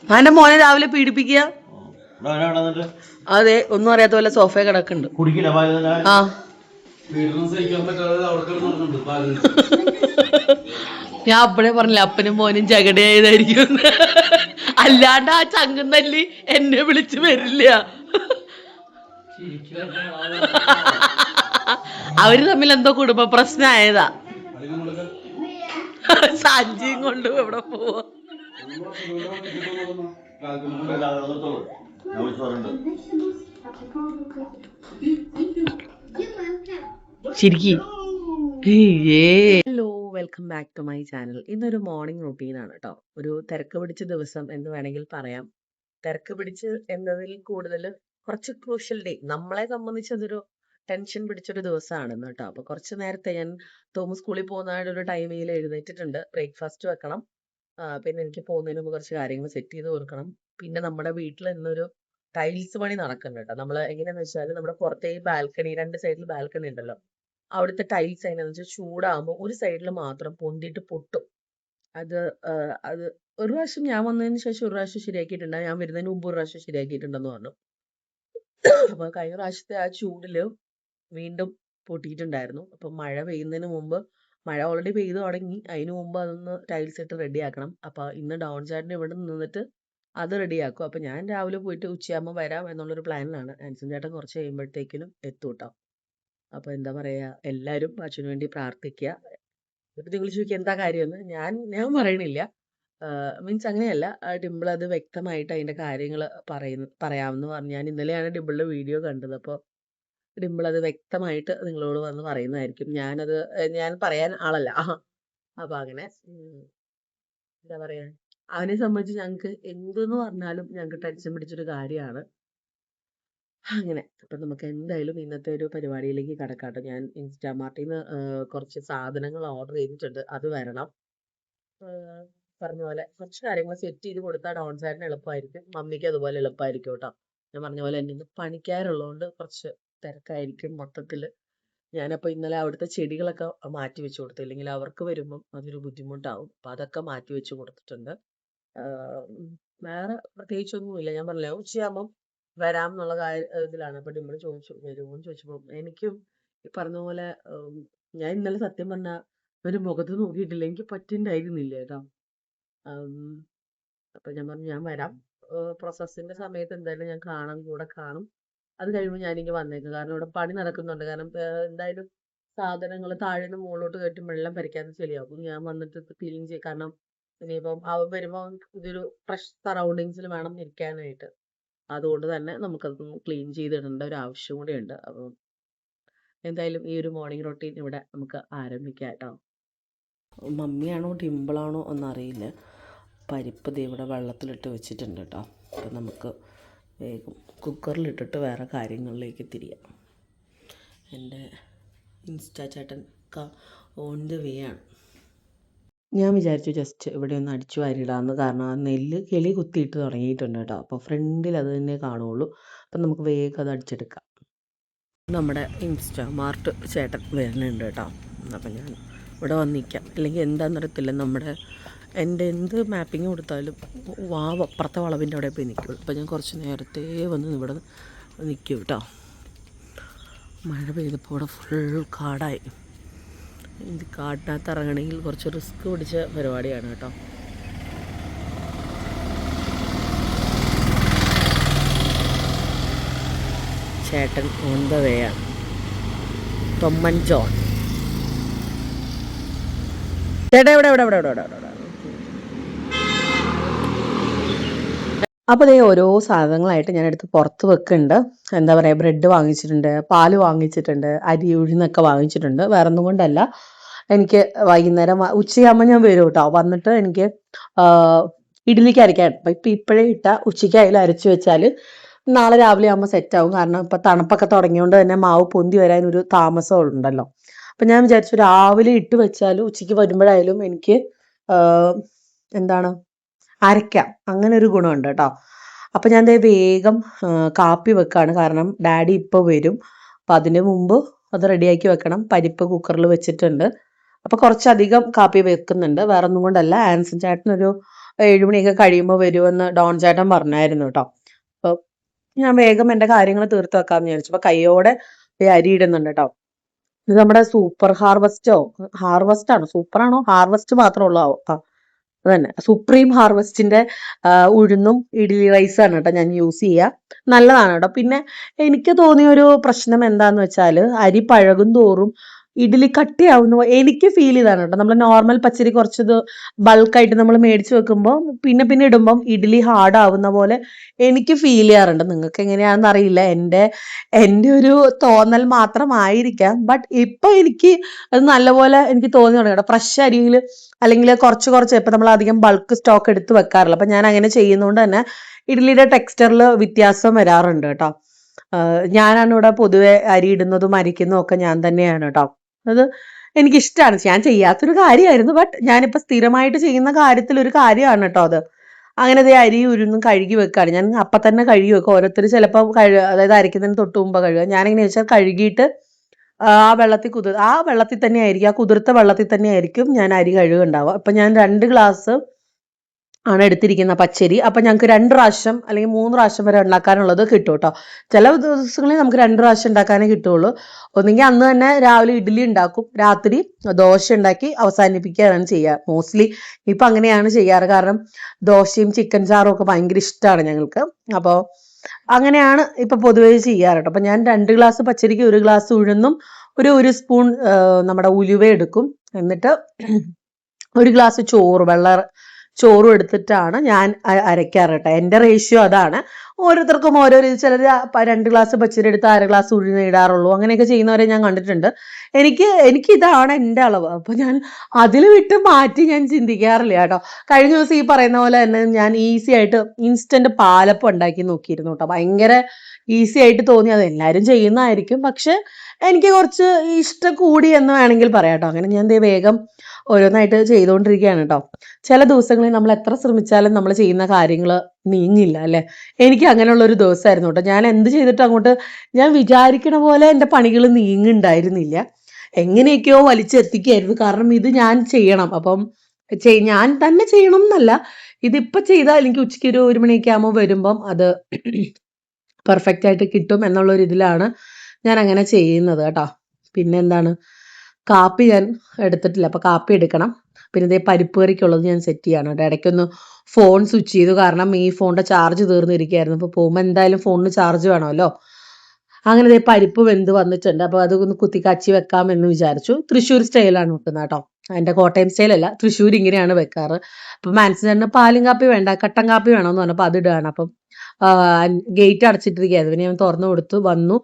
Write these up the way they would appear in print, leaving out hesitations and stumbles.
അവന്റെ മോനെ രാവിലെ പീഡിപ്പിക്കുക. അതെ, ഒന്നും അറിയാത്ത പോലെ സോഫ കിടക്കുന്നുണ്ട്. ആ ഞാൻ അപ്പഴേ പറഞ്ഞില്ല അപ്പനും മോനും ജഗടയായതായിരിക്കും. അല്ലാണ്ട് ആ ചങ്കും തല്ലി എന്നെ വിളിച്ചു വരില്ല. അവര് തമ്മിൽ എന്തോ കുടുംബ പ്രശ്നമായതാ. സഞ്ചിയും കൊണ്ട് എവിടെ പോവാ? ശരിക്കും. Hello, welcome back to my channel. ഇന്നൊരു മോർണിംഗ് റൂട്ടീനാണ് കേട്ടോ. ഒരു തിരക്ക് പിടിച്ച ദിവസം എന്ന് വേണമെങ്കിൽ പറയാം. തിരക്ക് പിടിച്ച് എന്നതിൽ കൂടുതൽ കുറച്ച് ക്രൂഷ്യൽ ഡേ, നമ്മളെ സംബന്ധിച്ച് അതൊരു ടെൻഷൻ പിടിച്ചൊരു ദിവസമാണെന്ന് കേട്ടോ. അപ്പൊ കുറച്ച് നേരത്തെ ഞാൻ തോമസ് സ്കൂളിൽ പോകുന്നതായിട്ട് ഒരു ടൈമിൽ എഴുന്നേറ്റിട്ടുണ്ട്. ബ്രേക്ക്ഫാസ്റ്റ് വെക്കണം, പിന്നെ എനിക്ക് പോകുന്നതിന് മുമ്പ് കുറച്ച് കാര്യങ്ങൾ സെറ്റ് ചെയ്ത് കൊടുക്കണം. പിന്നെ നമ്മുടെ വീട്ടിൽ ഇന്നൊരു ടൈൽസ് പണി നടക്കുന്നുണ്ട് കേട്ടോ. നമ്മൾ എങ്ങനെയാന്ന് വെച്ചാൽ നമ്മുടെ പുറത്തെ ഈ ബാൽക്കണി, 2 സൈഡിൽ ബാൽക്കണി ഉണ്ടല്ലോ, അവിടുത്തെ ടൈൽസ് എങ്ങനെയാന്ന് വെച്ചാൽ ചൂടാകുമ്പോൾ ഒരു സൈഡിൽ മാത്രം പൊന്തിയിട്ട് പൊട്ടും. അത് അത് ഒരു പ്രാവശ്യം ഞാൻ വന്നതിന് ശേഷം ഒരു പ്രാവശ്യം ശരിയാക്കിയിട്ടുണ്ട്. ഞാൻ വരുന്നതിന് മുമ്പ് ഒരു പ്രാവശ്യം ശരിയാക്കിയിട്ടുണ്ടെന്ന് പറഞ്ഞു. അപ്പൊ കഴിഞ്ഞ പ്രാവശ്യത്തെ ആ ചൂടില് വീണ്ടും പൊട്ടിയിട്ടുണ്ടായിരുന്നു. അപ്പൊ മഴ പെയ്യുന്നതിന് മുമ്പ്, മഴ ഓൾറെഡി പെയ്തു തുടങ്ങി, അതിന് മുമ്പ് അതൊന്ന് ടൈൽസ് ഇട്ട് റെഡിയാക്കണം. അപ്പൊ ഇന്ന് ഡൗൺ ചാറ്റിന് ഇവിടെ നിന്നിട്ട് അത് റെഡിയാക്കും. അപ്പൊ ഞാൻ രാവിലെ പോയിട്ട് ഉച്ചയാകുമ്പോൾ വരാം എന്നുള്ളൊരു പ്ലാനിലാണ്. ആൻസൺ ചേട്ടൻ കുറച്ച് കഴിയുമ്പോഴത്തേക്കിനും എത്തും കേട്ടോ. അപ്പൊ എന്താ പറയാ, എല്ലാവരും അച്ഛന് വേണ്ടി പ്രാർത്ഥിക്കുക. ഇപ്പൊ നിങ്ങൾ ചോദിക്കുക എന്താ കാര്യമെന്ന്. ഞാൻ പറയണില്ല, മീൻസ് അങ്ങനെയല്ല. ഡിംപിൾ അത് വ്യക്തമായിട്ട് അതിന്റെ കാര്യങ്ങൾ പറയാമെന്ന് പറഞ്ഞു. ഞാൻ ഇന്നലെയാണ് ഡിംപിളിന്റെ വീഡിയോ കണ്ടത്. അപ്പോൾ ഡിംപിൾ അത് വ്യക്തമായിട്ട് നിങ്ങളോട് വന്ന് പറയുന്നതായിരിക്കും. ഞാൻ പറയാൻ ആളല്ല. അപ്പൊ അങ്ങനെ എന്താ പറയാ, അവനെ സംബന്ധിച്ച് ഞങ്ങൾക്ക് എന്തെന്ന് പറഞ്ഞാലും ഞങ്ങൾക്ക് ടെൻഷൻ പിടിച്ചൊരു കാര്യമാണ്. അങ്ങനെ അപ്പൊ നമുക്ക് എന്തായാലും ഇന്നത്തെ ഒരു പരിപാടിയിലേക്ക് കടക്കാട്ടോ. ഞാൻ ഇൻസ്റ്റാമാർട്ടിൽ നിന്ന് കുറച്ച് സാധനങ്ങൾ ഓർഡർ ചെയ്തിട്ടുണ്ട്, അത് വരണം. പറഞ്ഞ പോലെ കുറച്ച് കാര്യങ്ങൾ സെറ്റ് ചെയ്ത് കൊടുത്താൽ ഡൗൺ സൈഡിന് എളുപ്പമായിരിക്കും, മമ്മിക്ക് അതുപോലെ എളുപ്പമായിരിക്കും കേട്ടോ. ഞാൻ പറഞ്ഞ പോലെ എന്നെ ഇന്ന് പണിക്കാരുള്ളതുകൊണ്ട് കുറച്ച് തിരക്കായിരിക്കും മൊത്തത്തില്. ഞാനപ്പോൾ ഇന്നലെ അവിടുത്തെ ചെടികളൊക്കെ മാറ്റി വെച്ച് കൊടുത്തു, ഇല്ലെങ്കിൽ അവർക്ക് വരുമ്പം അതൊരു ബുദ്ധിമുട്ടാവും. അപ്പൊ അതൊക്കെ മാറ്റി വെച്ച് കൊടുത്തിട്ടുണ്ട്. വേറെ പ്രത്യേകിച്ചൊന്നുമില്ല. ഞാൻ പറഞ്ഞില്ല ഉച്ചയാകുമ്പം വരാം എന്നുള്ള ഇതിലാണ്. അപ്പൊ ഡിമ്പിൾ ചോദിച്ചു വരുമോന്ന് ചോദിച്ചപ്പോൾ എനിക്കും ഈ പറഞ്ഞ പോലെ ഞാൻ ഇന്നലെ സത്യം പറഞ്ഞ ഒരു മുഖത്ത് നോക്കിയിട്ടില്ല, എനിക്ക് പറ്റുന്നുണ്ടായിരുന്നില്ല കേട്ടോ. അപ്പൊ ഞാൻ പറഞ്ഞു ഞാൻ വരാം, പ്രോസസ്സിന്റെ സമയത്ത് എന്തായാലും ഞാൻ കൂടെ കാണും. അത് കഴിയുമ്പോൾ ഞാനിങ്ങ് വന്നേക്കും, കാരണം ഇവിടെ പണി നടക്കുന്നുണ്ട്. കാരണം എന്തായാലും സാധനങ്ങൾ താഴെ നിന്ന് മുകളിലോട്ട് കയറ്റുമ്പോൾ വെള്ളം പരിക്കാതെ ശരിയാകും. ഞാൻ വന്നിട്ട് ക്ലീൻ ചെയ്യും, കാരണം ഇനിയിപ്പം അവൻ വരുമ്പോൾ ഇതൊരു ഫ്രഷ് സറൗണ്ടിങ്സിൽ വേണം ഇരിക്കാനായിട്ട്. അതുകൊണ്ട് തന്നെ നമുക്കതൊന്ന് ക്ലീൻ ചെയ്തിടേണ്ട ഒരു ആവശ്യം കൂടെ ഉണ്ട്. അപ്പം എന്തായാലും ഈ ഒരു മോർണിംഗ് റൊട്ടീൻ ഇവിടെ നമുക്ക് ആരംഭിക്കാം കേട്ടോ. മമ്മിയാണോ ഡിംപിളാണോ എന്നറിയില്ല, പരിപ്പ് ദേ ഇവിടെ വെള്ളത്തിലിട്ട് വെച്ചിട്ടുണ്ട് കേട്ടോ. അപ്പം നമുക്ക് വേഗം കുക്കറിലിട്ടിട്ട് വേറെ കാര്യങ്ങളിലേക്ക് തിരിയാം. എൻ്റെ ഇൻസ്റ്റാ ചേട്ടൻ ഓൺ ദ വേ ആണ്. ഞാൻ വിചാരിച്ചു ജസ്റ്റ് ഇവിടെ ഒന്ന് അടിച്ചു വാരിയിടാമെന്ന്, കാരണം ആ നെല്ല് കിളി കുത്തിയിട്ട് തുടങ്ങിയിട്ടുണ്ട് കേട്ടോ. അപ്പോൾ ഫ്രണ്ടിൽ അത് തന്നെ കാണുള്ളൂ. അപ്പം നമുക്ക് വേഗം അത് അടിച്ചെടുക്കാം. നമ്മുടെ ഇൻസ്റ്റാമാർട്ട് ചേട്ടൻ വരുന്നുണ്ട് കേട്ടോ. അപ്പം ഞാൻ ഇവിടെ വന്ന് നിൽക്കാം, അല്ലെങ്കിൽ എന്താണെന്നറിയത്തില്ല, എൻ്റെ എന്ത് മാപ്പിങ് കൊടുത്താലും അപ്പുറത്തെ വളവിൻ്റെ അവിടെ പോയി നിൽക്കുള്ളൂ. അപ്പം ഞാൻ കുറച്ച് നേരത്തെ വന്ന് ഇവിടെ നിൽക്കും കേട്ടോ. മഴ പെയ്തപ്പോൾ ഇവിടെ ഫുൾ കാടായി. ഇത് കാട്ടിനകത്ത് ഇറങ്ങണമെങ്കിൽ കുറച്ച് റിസ്ക് പിടിച്ച പരിപാടിയാണ് കേട്ടോ. ചേട്ടൻ ഓൺ ദ വേ ആണ്, ടൊമ്മൻ ജോൺ. ചേട്ടാ ഇവിടെ ഇവിടെ ഇവിടെ ഇവിടെ ഇവിടെ ഇവിടെ. അപ്പോൾ അതേ ഓരോ സാധനങ്ങളായിട്ട് ഞാൻ എടുത്ത് പുറത്ത് വെക്കുന്നുണ്ട്. എന്താ പറയുക, ബ്രെഡ് വാങ്ങിച്ചിട്ടുണ്ട്, പാല് വാങ്ങിച്ചിട്ടുണ്ട്, അരി ഉഴുന്നൊക്കെ വാങ്ങിച്ചിട്ടുണ്ട്. വേറെ ഒന്നും കൊണ്ടല്ല, എനിക്ക് വൈകുന്നേരം ഉച്ചയാകുമ്പോൾ ഞാൻ വരും കേട്ടോ. വന്നിട്ട് എനിക്ക് ഇഡ്ഡലിക്ക് അരയ്ക്കാൻ, ഇപ്പം ഇപ്പോഴേ ഇട്ടാൽ ഉച്ചയ്ക്കായാലും അരച്ച് വെച്ചാൽ നാളെ രാവിലെ ആകുമ്പോൾ സെറ്റാവും. കാരണം ഇപ്പം തണുപ്പൊക്കെ തുടങ്ങിയോണ്ട് തന്നെ മാവ് പൊന്തി വരാനൊരു താമസം ഉണ്ടല്ലോ. അപ്പം ഞാൻ വിചാരിച്ചു രാവിലെ ഇട്ട് വെച്ചാലും ഉച്ചയ്ക്ക് വരുമ്പോഴായാലും എനിക്ക് എന്താണ് അരയ്ക്കാം, അങ്ങനെ ഒരു ഗുണമുണ്ട് കേട്ടോ. അപ്പം ഞാൻ വേഗം കാപ്പി വെക്കാണ്, കാരണം ഡാഡി ഇപ്പോൾ വരും. അപ്പം അതിന് മുമ്പ് അത് റെഡിയാക്കി വെക്കണം. പരിപ്പ് കുക്കറിൽ വെച്ചിട്ടുണ്ട്. അപ്പോൾ കുറച്ചധികം കാപ്പി വെക്കുന്നുണ്ട്, വേറെ ഒന്നും കൊണ്ടല്ല. ആൻസൺ ചേട്ടനൊരു 7 മണിയൊക്കെ കഴിയുമ്പോൾ വരുമെന്ന് ഡോൺ ചേട്ടൻ പറഞ്ഞായിരുന്നു കേട്ടോ. അപ്പോൾ ഞാൻ വേഗം എൻ്റെ കാര്യങ്ങൾ തീർത്ത് വെക്കാമെന്ന് വിചാരിച്ചു. അപ്പോൾ കയ്യോടെ അരി ഇടുന്നുണ്ട് കേട്ടോ. ഇത് നമ്മുടെ സൂപ്പർ ഹാർവസ്റ്റ് ആണോ, സൂപ്പർ ആണോ, ഹാർവസ്റ്റ് മാത്രമേ ഉള്ളൂ. അത് തന്നെ സുപ്രീം ഹാർവസ്റ്റിന്റെ ഉഴുന്നും ഇഡ്ഡലി റൈസാണ് കേട്ടോ ഞാൻ യൂസ് ചെയ്യുക. നല്ലതാണ് കേട്ടോ. പിന്നെ എനിക്ക് തോന്നിയ ഒരു പ്രശ്നം എന്താന്ന് വെച്ചാൽ അരി പഴകും തോറും ഇഡ്ഡലി കട്ടിയാവുന്ന എനിക്ക് ഫീൽ ചെയ്താണ് കേട്ടോ. നമ്മൾ നോർമൽ പച്ചരി കുറച്ചത് ബൾക്കായിട്ട് നമ്മൾ മേടിച്ച് വെക്കുമ്പോൾ പിന്നെ പിന്നെ ഇടുമ്പം ഇഡ്ഡലി ഹാർഡ് ആവുന്ന പോലെ എനിക്ക് ഫീൽ ചെയ്യാറുണ്ട്. നിങ്ങൾക്ക് എങ്ങനെയാണെന്ന് അറിയില്ല, എൻ്റെ ഒരു തോന്നൽ മാത്രമായിരിക്കാം. ബട്ട് ഇപ്പൊ എനിക്ക് അത് നല്ലപോലെ എനിക്ക് തോന്നി തുടങ്ങി കേട്ടോ. ഫ്രഷ് അരിയിൽ അല്ലെങ്കിൽ കുറച്ച് ഇപ്പം നമ്മൾ അധികം ബൾക്ക് സ്റ്റോക്ക് എടുത്ത് വെക്കാറില്ല. അപ്പം ഞാൻ അങ്ങനെ ചെയ്യുന്നതുകൊണ്ട് തന്നെ ഇഡ്ഡലിയുടെ ടെക്സ്ചറിൽ വ്യത്യാസം വരാറുണ്ട് കേട്ടോ. ഞാനാണ് ഇവിടെ പൊതുവെ അരി ഇടുന്നതും അരിക്കുന്നതും ഒക്കെ ഞാൻ തന്നെയാണ് കേട്ടോ. അത് എനിക്കിഷ്ടമാണ്. ഞാൻ ചെയ്യാത്തൊരു കാര്യമായിരുന്നു, ബട്ട് ഞാനിപ്പോൾ സ്ഥിരമായിട്ട് ചെയ്യുന്ന കാര്യത്തിലൊരു കാര്യമാണ് കേട്ടോ അത്. അങ്ങനെ ദേ അരി ഉഴുന്നും കഴുകി വെക്കുകയാണ്. ഞാൻ അപ്പം തന്നെ കഴുകി വെക്കും. ഓരോരുത്തർ ചിലപ്പോൾ അതായത് അരയ്ക്കുന്നതിന് തൊട്ട് മുമ്പ് കഴുകുക. ഞാനെങ്ങനെ വെച്ചാൽ കഴുകിയിട്ട് ആ വെള്ളത്തിൽ തന്നെ ആയിരിക്കും, ആ കുതിർത്ത വെള്ളത്തിൽ തന്നെ ആയിരിക്കും ഞാൻ അരി കഴുകുണ്ടാവുക. അപ്പം ഞാൻ 2 ഗ്ലാസ് ആണ് എടുത്തിരിക്കുന്ന പച്ചരി. അപ്പം ഞങ്ങൾക്ക് 2 പ്രാവശ്യം അല്ലെങ്കിൽ 3 പ്രാവശ്യം വരെ ഉണ്ടാക്കാനുള്ളത് കിട്ടും കേട്ടോ. ചില ദിവസങ്ങളിൽ നമുക്ക് 2 പ്രാവശ്യം ഉണ്ടാക്കാനേ കിട്ടുള്ളൂ. ഒന്നെങ്കിൽ അന്ന് തന്നെ രാവിലെ ഇഡ്ഡലി ഉണ്ടാക്കും, രാത്രി ദോശ ഉണ്ടാക്കി അവസാനിപ്പിക്കുകയാണ് ചെയ്യുക. മോസ്റ്റ്ലി ഇപ്പം അങ്ങനെയാണ് ചെയ്യാറ്. കാരണം ദോശയും ചിക്കൻ ചാറും ഒക്കെ ഭയങ്കര ഇഷ്ടമാണ് ഞങ്ങൾക്ക്. അപ്പോൾ അങ്ങനെയാണ് ഇപ്പൊ പൊതുവേ ചെയ്യാറ് കേട്ടോ. അപ്പം ഞാൻ 2 ഗ്ലാസ് പച്ചരിക്ക് 1 ഗ്ലാസ് ഉഴുന്നും ഒരു സ്പൂൺ നമ്മുടെ ഉലുവ എടുക്കും. എന്നിട്ട് 1 ഗ്ലാസ് ചോറും എടുത്തിട്ടാണ് ഞാൻ അരയ്ക്കാറ് കേട്ടോ. എൻ്റെ റേഷ്യോ അതാണ്. ഓരോരുത്തർക്കും ഓരോ രീതി. ചിലർ 2 ഗ്ലാസ് പച്ചരി എടുത്ത് 1/2 ഗ്ലാസ് ഉഴുന്ന് ഇടാറുള്ളൂ. അങ്ങനെയൊക്കെ ചെയ്യുന്നവരെ ഞാൻ കണ്ടിട്ടുണ്ട്. എനിക്ക് ഇതാണ് എൻ്റെ അളവ്. അപ്പൊ ഞാൻ അതിൽ വിട്ട് മാറ്റി ഞാൻ ചിന്തിക്കാറില്ല കേട്ടോ. കഴിഞ്ഞ ദിവസം ഈ പറയുന്ന പോലെ തന്നെ ഞാൻ ഈസി ആയിട്ട് ഇൻസ്റ്റന്റ് പാലപ്പം ഉണ്ടാക്കി നോക്കിയിരുന്നു കേട്ടോ. ഭയങ്കര ഈസി ആയിട്ട് തോന്നി. അത് എല്ലാവരും ചെയ്യുന്നതായിരിക്കും, പക്ഷെ എനിക്ക് കുറച്ച് ഇഷ്ടം കൂടി എന്ന് വേണമെങ്കിൽ പറയാം കേട്ടോ. അങ്ങനെ ഞാൻ വേഗം ഓരോന്നായിട്ട് ചെയ്തുകൊണ്ടിരിക്കുകയാണ് കേട്ടോ. ചില ദിവസങ്ങളിൽ നമ്മൾ എത്ര ശ്രമിച്ചാലും നമ്മൾ ചെയ്യുന്ന കാര്യങ്ങൾ നീങ്ങില്ല അല്ലേ. എനിക്ക് അങ്ങനെയുള്ള ഒരു ദിവസമായിരുന്നു കേട്ടോ. ഞാൻ എന്ത് ചെയ്തിട്ട് അങ്ങോട്ട് ഞാൻ വിചാരിക്കണ പോലെ എൻ്റെ പണികൾ നീങ്ങുണ്ടായിരുന്നില്ല. എങ്ങനെയൊക്കെയോ വലിച്ചെത്തിക്കായിരുന്നു. കാരണം ഇത് ഞാൻ ചെയ്യണം. അപ്പം ഞാൻ തന്നെ ചെയ്യണം എന്നല്ല, ഇതിപ്പോൾ ചെയ്താൽ എനിക്ക് ഉച്ചയ്ക്ക് ഒരു 1 മണിയൊക്കെ ആകുമ്പോൾ വരുമ്പം അത് പെർഫെക്റ്റ് ആയിട്ട് കിട്ടും എന്നുള്ളൊരു ഇതിലാണ് ഞാൻ അങ്ങനെ ചെയ്യുന്നത് കേട്ടോ. പിന്നെ എന്താണ്, കാപ്പി ഞാൻ എടുത്തിട്ടില്ല. അപ്പോൾ കാപ്പി എടുക്കണം. പിന്നെ ഇതേ പരിപ്പ് കറിക്കുള്ളത് ഞാൻ സെറ്റ് ചെയ്യാണ് കേട്ടോ. ഇടയ്ക്കൊന്ന് ഫോൺ സ്വിച്ച് ചെയ്തു. കാരണം ഈ ഫോണിൻ്റെ ചാർജ് തീർന്നിരിക്കുകയായിരുന്നു. അപ്പോൾ പോകുമ്പോൾ എന്തായാലും ഫോണിന് ചാർജ് വേണമല്ലോ. അങ്ങനെ ഇതേ പരിപ്പ് വെന്ത് വന്നിട്ടുണ്ട്. അപ്പോൾ അതൊന്ന് കുത്തിക്കാച്ചി വെക്കാമെന്ന് വിചാരിച്ചു. തൃശ്ശൂർ സ്റ്റൈലാണ് വെക്കുന്നത് കേട്ടോ. എൻ്റെ കോട്ടയം സ്റ്റൈലല്ല, തൃശ്ശൂർ ഇങ്ങനെയാണ് വെക്കാറ്. അപ്പം മാനസിന് പാലും കാപ്പി വേണ്ട, കട്ടൻ കാപ്പി വേണമെന്ന് പറഞ്ഞപ്പോൾ അത് ഇടുകയാണ്. അപ്പം ഗേറ്റ് അടച്ചിട്ടിരിക്കുകയായിരുന്നു. പിന്നെ ഞാൻ തുറന്നു കൊടുത്തു വന്നു.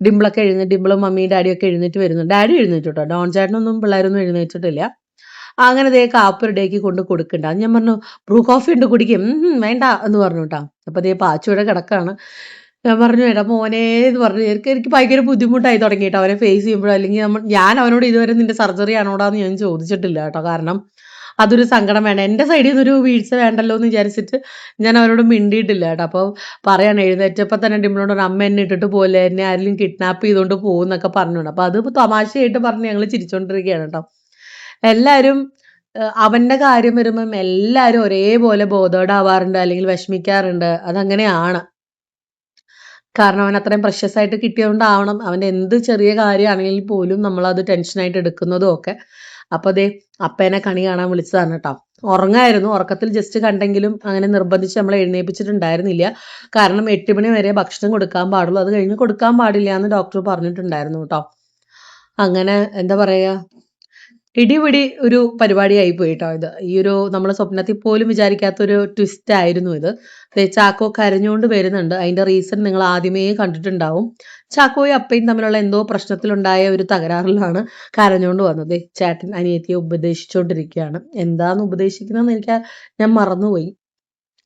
ഡിംപിളും മമ്മിയും ഡാഡിയും ഒക്കെ എഴുന്നേറ്റ് വരുന്നു. ഡാഡി എഴുന്നേറ്റു കേട്ടോ. ഡോൺ ചേട്ടനൊന്നും പിള്ളേരൊന്നും എഴുന്നേറ്റിട്ടില്ല. അങ്ങനെ കാപ്പി റെഡിയാക്കി കൊണ്ട് കൊടുക്കണ്ട. അത് ഞാൻ പറഞ്ഞു ബ്രൂ കോഫി ഉണ്ട് കുടിക്കും. വേണ്ട എന്ന് പറഞ്ഞു കേട്ടോ. അപ്പോൾ പാച്ചുവിടെ കിടക്കാണ്. ഞാൻ പറഞ്ഞു എടാ മോനെ എന്ന് പറഞ്ഞു. എനിക്ക് ഭയങ്കര ബുദ്ധിമുട്ടായി തുടങ്ങി കേട്ടോ അവരെ ഫേസ് ചെയ്യുമ്പോഴോ. അല്ലെങ്കിൽ ഞാൻ അവനോട് ഇതുവരെ നിന്റെ സർജറി ആണോടാന്ന് ഞാൻ ചോദിച്ചിട്ടില്ല കേട്ടോ. കാരണം അതൊരു സങ്കടം വേണ്ട, എൻ്റെ സൈഡിൽ നിന്നൊരു വീഴ്ച വേണ്ടല്ലോ എന്ന് വിചാരിച്ചിട്ട് ഞാൻ അവരോട് മിണ്ടിയിട്ടില്ല കേട്ടോ. അപ്പോൾ പറയാണ്, എഴുന്നേറ്റപ്പോൾ തന്നെ ഡിംപിളിനോട് അമ്മ എന്നെ ഇട്ടിട്ട് പോലെ എന്നെ ആരെങ്കിലും കിഡ്നാപ്പ് ചെയ്തുകൊണ്ട് പോകുന്നൊക്കെ പറഞ്ഞുകൊണ്ട്. അപ്പോൾ അത് തമാശയായിട്ട് പറഞ്ഞ് ഞങ്ങൾ ചിരിച്ചുകൊണ്ടിരിക്കുകയാണ് കേട്ടോ. എല്ലാവരും അവൻ്റെ കാര്യം വരുമ്പം എല്ലാവരും ഒരേപോലെ ബോധേഡാവാറുണ്ട് അല്ലെങ്കിൽ വിഷമിക്കാറുണ്ട്. അതങ്ങനെയാണ്. കാരണം അവൻ അത്രയും പ്രഷ്യസ് ആയിട്ട് കിട്ടിയതുകൊണ്ടാവണം. അവൻ്റെ എന്ത് ചെറിയ കാര്യമാണെങ്കിൽ പോലും നമ്മളത് ടെൻഷനായിട്ട് എടുക്കുന്നതും ഒക്കെ. അപ്പോൾ അപ്പേനെ കണി കാണാൻ വിളിച്ചതാണ് കേട്ടോ. ഉറങ്ങായിരുന്നു. ഉറക്കത്തിൽ ജസ്റ്റ് കണ്ടെങ്കിലും അങ്ങനെ നിർബന്ധിച്ച് നമ്മളെ എഴുന്നേൽപ്പിച്ചിട്ടുണ്ടായിരുന്നില്ല. കാരണം 8 മണി വരെ ഭക്ഷണം കൊടുക്കാൻ പാടുള്ളൂ, അത് കഴിഞ്ഞ് കൊടുക്കാൻ പാടില്ല എന്ന് ഡോക്ടർ പറഞ്ഞിട്ടുണ്ടായിരുന്നു കേട്ടോ. അങ്ങനെ എന്താ പറയുക, ഇടിപിടി ഒരു പരിപാടിയായി പോയി കേട്ടോ ഇത്. ഈ ഒരു നമ്മൾ സ്വപ്നത്തിൽ പോലും വിചാരിക്കാത്തൊരു ട്വിസ്റ്റ് ആയിരുന്നു ഇത്. ചാക്കോ കരഞ്ഞുകൊണ്ട് വരുന്നുണ്ട്. അതിൻ്റെ റീസൺ നിങ്ങൾ ആദ്യമേ കണ്ടിട്ടുണ്ടാവും. ചാക്കോയും അപ്പയും തമ്മിലുള്ള എന്തോ പ്രശ്നത്തിലുണ്ടായ ഒരു തകരാറിലാണ് കരഞ്ഞുകൊണ്ട് വന്നത്. ചേട്ടൻ അനിയത്തിയെ ഉപദേശിച്ചുകൊണ്ടിരിക്കുകയാണ്. എന്താന്ന് ഉപദേശിക്കുന്നതെന്ന് ഞാൻ മറന്നുപോയി.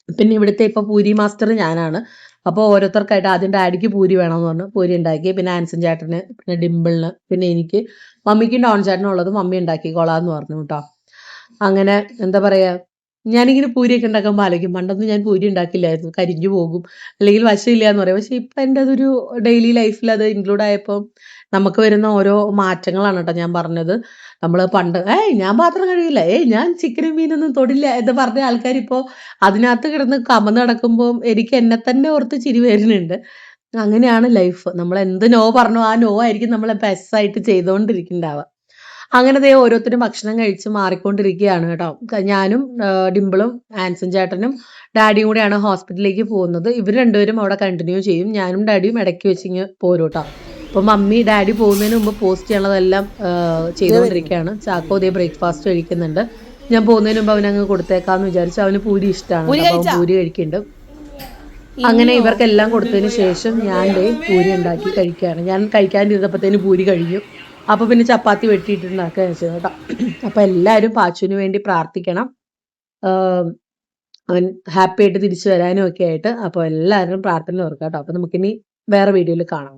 പിന്നെ ഇവിടുത്തെ ഇപ്പോൾ പൂരി മാസ്റ്റർ ഞാനാണ്. അപ്പോൾ ഓരോരുത്തർക്കായിട്ട് ആദ്യം ഡാഡിക്ക് പൂരി വേണമെന്ന് പറഞ്ഞു പൂരി ഉണ്ടാക്കി. പിന്നെ ആൻസൺ ചേട്ടന്, പിന്നെ ഡിംപിളിന്, പിന്നെ എനിക്ക്, മമ്മിക്കും ഡോൺ ചേട്ടനും ഉള്ളത് മമ്മി ഉണ്ടാക്കിക്കോളാന്ന് പറഞ്ഞു കേട്ടോ. അങ്ങനെ എന്താ പറയുക, ഞാനിങ്ങനെ പൂരിയൊക്കെ ഉണ്ടാക്കുമ്പോൾ ആലോചിക്കും പണ്ടൊന്നും ഞാൻ പൂരി ഉണ്ടാക്കില്ലായിരുന്നു, കരിഞ്ഞു പോകും അല്ലെങ്കിൽ വശമില്ല എന്ന് പറയും. പക്ഷെ ഇപ്പം എൻ്റെ അതൊരു ഡെയിലി ലൈഫിൽ അത് ഇൻക്ലൂഡ് ആയപ്പോൾ നമുക്ക് വരുന്ന ഓരോ മാറ്റങ്ങളാണ് കേട്ടോ ഞാൻ പറഞ്ഞത്. നമ്മൾ പണ്ട് ഞാൻ പാത്രം കഴിയില്ല, ഞാൻ ചിക്കനും മീനൊന്നും തൊടില്ല എന്ന് പറഞ്ഞ ആൾക്കാർ ഇപ്പോൾ അതിനകത്ത് കിടന്ന് കമന്ന് നടക്കുമ്പോൾ എനിക്ക് എന്നെ തന്നെ ഓർത്ത് ചിരി വരുന്നുണ്ട്. അങ്ങനെയാണ് ലൈഫ്. നമ്മൾ എന്ത് നോ പറഞ്ഞോ ആ നോ ആയിരിക്കും നമ്മളെ ബെസ്റ്റായിട്ട് ചെയ്തുകൊണ്ടിരിക്കുന്നുണ്ടാവുക. അങ്ങനെ ദേ ഓരോരുത്തരും ഭക്ഷണം കഴിച്ച് മാറിക്കൊണ്ടിരിക്കുകയാണ് കേട്ടോ. ഞാനും ഡിംപിളും ആൻസൺ ചേട്ടനും ഡാഡിയും കൂടെയാണ് ഹോസ്പിറ്റലിലേക്ക് പോകുന്നത്. ഇവർ രണ്ടുപേരും അവിടെ കണ്ടിന്യൂ ചെയ്യും. ഞാനും ഡാഡിയും ഇടയ്ക്ക് വെച്ചിങ്ങ് പോരും കേട്ടോ. അപ്പോൾ മമ്മി ഡാഡി പോകുന്നതിന് മുമ്പ് പോസ്റ്റ് ചെയ്യാനുള്ളതെല്ലാം ചെയ്തുകൊണ്ടിരിക്കുകയാണ്. ചാക്കോ ദേ ബ്രേക്ക്ഫാസ്റ്റ് കഴിക്കുന്നുണ്ട്. ഞാൻ പോകുന്നതിന് മുമ്പ് അവനങ്ങ് കൊടുത്തേക്കാന്ന് വിചാരിച്ചു. അവന് പൂരി ഇഷ്ടമാണ്, അപ്പോൾ അവൻ പൂരി കഴിക്കുന്നുണ്ട്. അങ്ങനെ ഇവർക്കെല്ലാം കൊടുത്തതിന് ശേഷം ഞാൻ ദേ പൂരി ഉണ്ടാക്കി കഴിക്കുകയാണ്. ഞാൻ കഴിക്കാനിരുന്നപ്പോഴത്തേന് പൂരി കഴിഞ്ഞു. അപ്പോൾ പിന്നെ ചപ്പാത്തി വെട്ടിയിട്ടുണ്ടാക്കുകയാണ് ചെയ്തത് കേട്ടോ. അപ്പോൾ എല്ലാവരും പാച്ചുവിന് വേണ്ടി പ്രാർത്ഥിക്കണം, അവൻ ഹാപ്പി ആയിട്ട് തിരിച്ചു വരാനും ഒക്കെ ആയിട്ട്. അപ്പോൾ എല്ലാവരും പ്രാർത്ഥന ഓർക്കാം കേട്ടോ. അപ്പോൾ നമുക്കിനി വേറെ വീഡിയോയിൽ കാണാം.